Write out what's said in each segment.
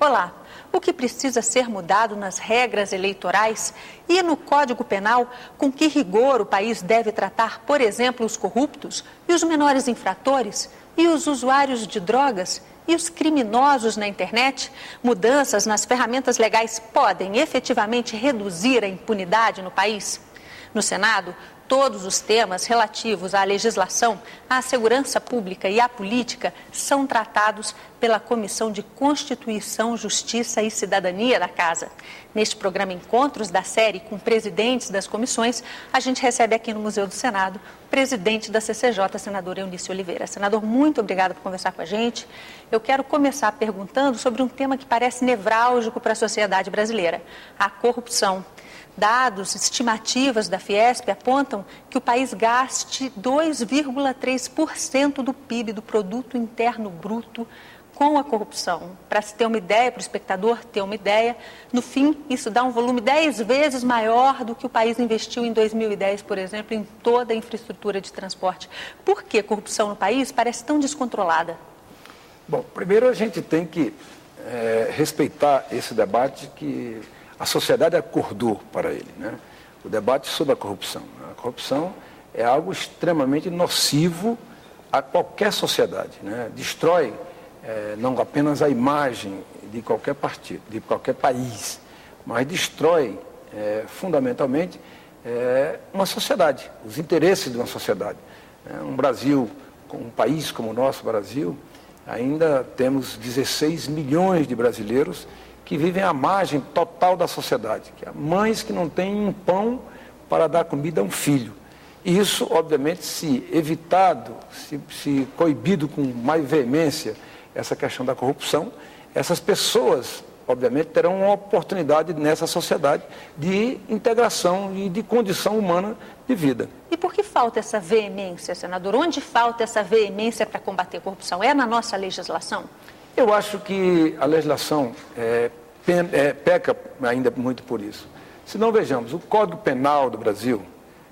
Olá, o que precisa ser mudado nas regras eleitorais e no Código Penal, com que rigor o país deve tratar, por exemplo, os corruptos e os menores infratores e os usuários de drogas e os criminosos na internet? Mudanças nas ferramentas legais podem efetivamente reduzir a impunidade no país? No Senado, todos os temas relativos à legislação, à segurança pública e à política são tratados pela Comissão de Constituição, Justiça e Cidadania da Casa. Neste programa Encontros da série com presidentes das comissões, a gente recebe aqui no Museu do Senado o presidente da CCJ, senador Eunice Oliveira. Senador, muito obrigada por conversar com a gente. Eu quero começar perguntando sobre um tema que parece nevrálgico para a sociedade brasileira: a corrupção. Dados, estimativas da Fiesp apontam que o país gaste 2,3% do PIB, do Produto Interno Bruto, com a corrupção. Para se ter uma ideia, para o espectador ter uma ideia, no fim, isso dá um volume 10 vezes maior do que o país investiu em 2010, por exemplo, em toda a infraestrutura de transporte. Por que a corrupção no país parece tão descontrolada? Bom, primeiro a gente tem que respeitar esse debate que a sociedade acordou para ele, né? O debate sobre a corrupção. A corrupção é algo extremamente nocivo a qualquer sociedade, né? Destrói não apenas a imagem de qualquer partido, de qualquer país, mas destrói fundamentalmente uma sociedade, os interesses de uma sociedade. Um Brasil, um país como o nosso Brasil, ainda temos 16 milhões de brasileiros que vivem à margem total da sociedade, que há mães que não têm um pão para dar comida a um filho. E isso, obviamente, se evitado, se coibido com mais veemência essa questão da corrupção, essas pessoas, obviamente, terão uma oportunidade nessa sociedade de integração e de condição humana de vida. E por que falta essa veemência, senador? Onde falta essa veemência para combater a corrupção? É na nossa legislação? Eu acho que a legislação peca ainda muito por isso. Se não, vejamos, o Código Penal do Brasil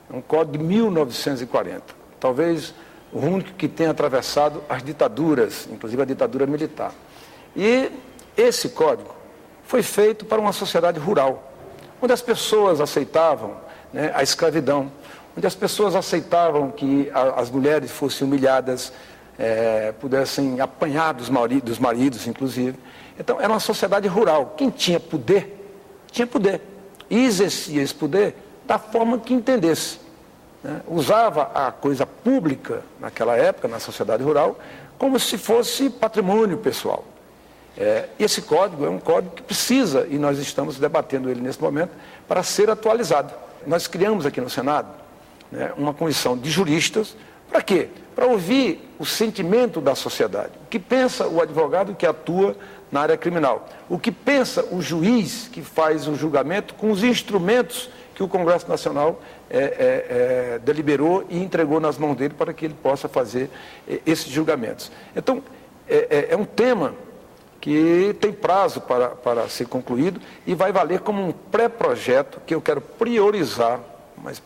é um código de 1940, talvez o único que tenha atravessado as ditaduras, inclusive a ditadura militar. E esse código foi feito para uma sociedade rural, onde as pessoas aceitavam, né, a escravidão, onde as pessoas aceitavam que as mulheres fossem humilhadas, pudessem apanhar dos maridos, inclusive. Então, era uma sociedade rural. Quem tinha poder, e exercia esse poder da forma que entendesse, né? Usava a coisa pública, naquela época, na sociedade rural, como se fosse patrimônio pessoal. Esse código é um código que precisa, e nós estamos debatendo ele nesse momento, para ser atualizado. Nós criamos aqui no Senado, né, uma comissão de juristas. Para quê? Para ouvir o sentimento da sociedade. O que pensa o advogado que atua na área criminal? O que pensa o juiz que faz o julgamento com os instrumentos que o Congresso Nacional deliberou e entregou nas mãos dele para que ele possa fazer esses julgamentos. Então, é um tema que tem prazo para ser concluído e vai valer como um pré-projeto que eu quero priorizar, mas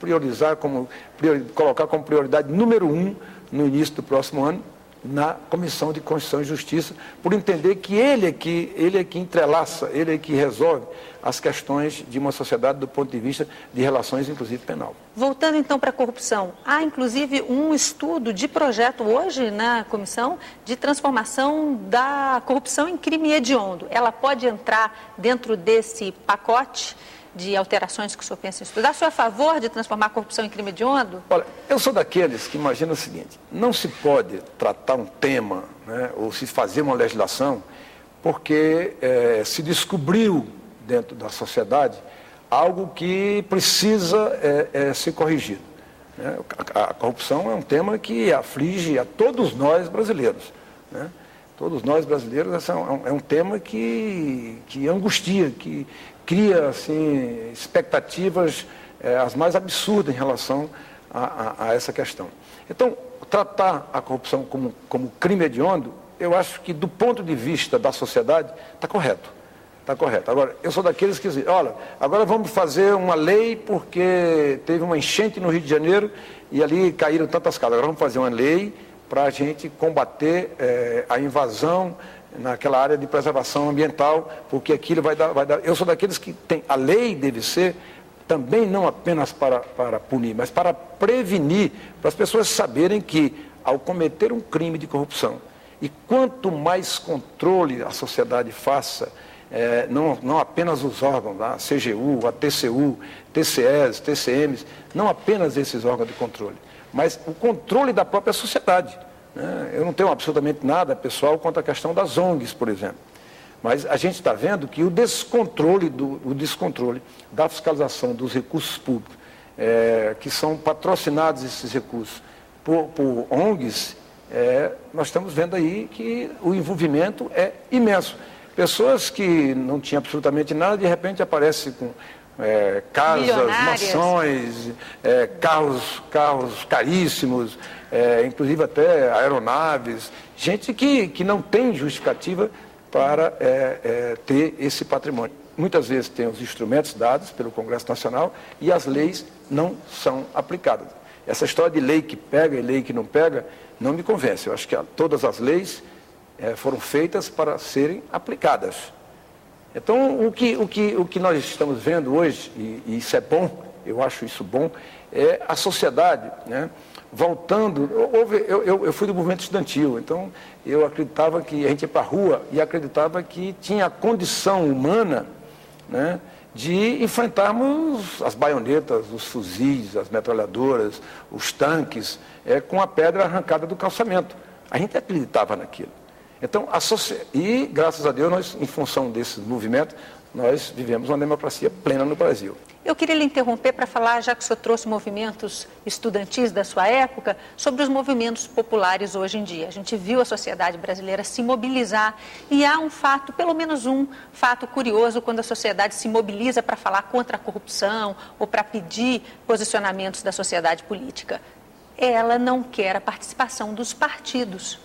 colocar como prioridade número 1 no início do próximo ano, na Comissão de Constituição e Justiça, por entender que ele é que entrelaça, ele é que resolve as questões de uma sociedade do ponto de vista de relações, inclusive penal. Voltando então para a corrupção, há inclusive um estudo de projeto hoje na comissão de transformação da corrupção em crime hediondo. Ela pode entrar dentro desse pacote de alterações que o senhor pensa em estudar? O senhor é a favor de transformar a corrupção em crime hediondo? Olha, eu sou daqueles que imaginam o seguinte: não se pode tratar um tema, né, ou se fazer uma legislação porque se descobriu dentro da sociedade algo que precisa ser corrigido. Né? A corrupção é um tema que aflige a todos nós brasileiros, né? Todos nós brasileiros, é um tema que angustia, que cria assim, expectativas as mais absurdas em relação a essa questão. Então, tratar a corrupção como crime hediondo, eu acho que do ponto de vista da sociedade está correto. Está correto. Agora, eu sou daqueles que dizem, olha, agora vamos fazer uma lei porque teve uma enchente no Rio de Janeiro e ali caíram tantas casas. Agora vamos fazer uma lei para a gente combater a invasão naquela área de preservação ambiental, porque aquilo vai dar. Eu sou daqueles que tem. A lei deve ser também não apenas para punir, mas para prevenir, para as pessoas saberem que, ao cometer um crime de corrupção, e quanto mais controle a sociedade faça, não apenas os órgãos, a CGU, a TCU, TCEs, TCMs, não apenas esses órgãos de controle, mas o controle da própria sociedade. Eu não tenho absolutamente nada pessoal contra a questão das ONGs, por exemplo. Mas a gente está vendo que o descontrole da fiscalização dos recursos públicos, que são patrocinados esses recursos por ONGs, nós estamos vendo aí que o envolvimento é imenso. Pessoas que não tinham absolutamente nada, de repente aparecem com casas, mansões, carros caríssimos, inclusive até aeronaves, gente que não tem justificativa para ter esse patrimônio. Muitas vezes tem os instrumentos dados pelo Congresso Nacional e as leis não são aplicadas. Essa história de lei que pega e lei que não pega não me convence. Eu acho que todas as leis foram feitas para serem aplicadas. Então, o que nós estamos vendo hoje, e isso é bom, eu acho isso bom, é a sociedade, voltando. Eu fui do movimento estudantil, então eu acreditava que a gente ia para a rua e acreditava que tinha a condição humana, de enfrentarmos as baionetas, os fuzis, as metralhadoras, os tanques, com a pedra arrancada do calçamento. A gente acreditava naquilo. Então, e graças a Deus, nós, em função desses movimentos, nós vivemos uma democracia plena no Brasil. Eu queria lhe interromper para falar, já que o senhor trouxe movimentos estudantis da sua época, sobre os movimentos populares hoje em dia. A gente viu a sociedade brasileira se mobilizar e há um fato, pelo menos um fato curioso, quando a sociedade se mobiliza para falar contra a corrupção ou para pedir posicionamentos da sociedade política. Ela não quer a participação dos partidos.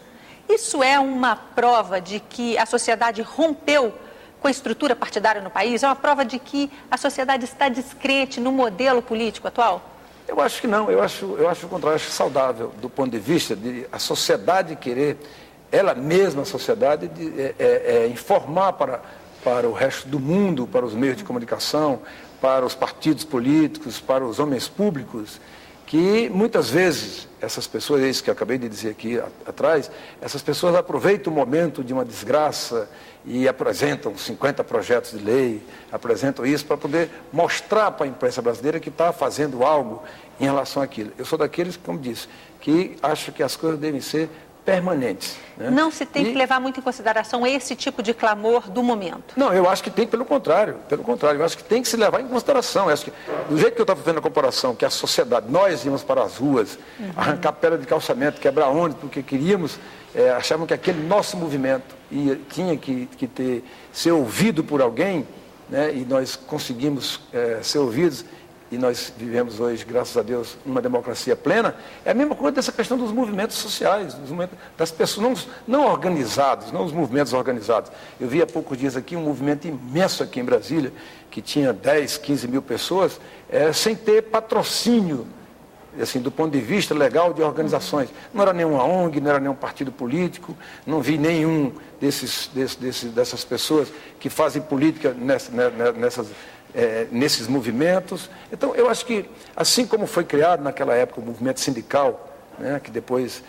Isso é uma prova de que a sociedade rompeu com a estrutura partidária no país? É uma prova de que a sociedade está descrente no modelo político atual? Eu acho que não, eu acho o contrário, eu acho saudável do ponto de vista de a sociedade querer, ela mesma, a sociedade, informar para o resto do mundo, para os meios de comunicação, para os partidos políticos, para os homens públicos, que muitas vezes essas pessoas, é isso que eu acabei de dizer aqui atrás, essas pessoas aproveitam o momento de uma desgraça e apresentam 50 projetos de lei, apresentam isso para poder mostrar para a imprensa brasileira que está fazendo algo em relação àquilo. Eu sou daqueles, como disse, que acho que as coisas devem ser permanentes. Não se tem que levar muito em consideração esse tipo de clamor do momento? Não, eu acho que tem, pelo contrário, eu acho que tem que se levar em consideração. Eu acho que, do jeito que eu estava fazendo a comparação, que a sociedade, nós íamos para as ruas, arrancar pedra de calçamento, quebrar ônibus, porque queríamos, achavam que aquele nosso movimento tinha que ser ouvido por alguém, e nós conseguimos ser ouvidos, e nós vivemos hoje, graças a Deus, numa democracia plena. É a mesma coisa dessa questão dos movimentos sociais, dos movimentos das pessoas não organizados, não os movimentos organizados. Eu vi há poucos dias aqui um movimento imenso aqui em Brasília, que tinha 10, 15 mil pessoas, sem ter patrocínio, assim, do ponto de vista legal de organizações. Não era nenhuma ONG, não era nenhum partido político, não vi nenhum dessas pessoas que fazem política nesses movimentos. Então, eu acho que, assim como foi criado naquela época o movimento sindical, que depois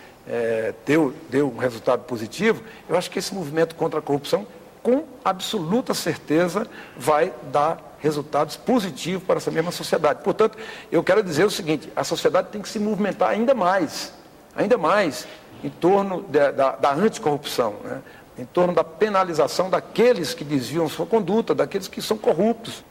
deu um resultado positivo, eu acho que esse movimento contra a corrupção, com absoluta certeza, vai dar resultados positivos para essa mesma sociedade. Portanto, eu quero dizer o seguinte: a sociedade tem que se movimentar ainda mais em torno da anticorrupção, em torno da penalização daqueles que desviam sua conduta, daqueles que são corruptos.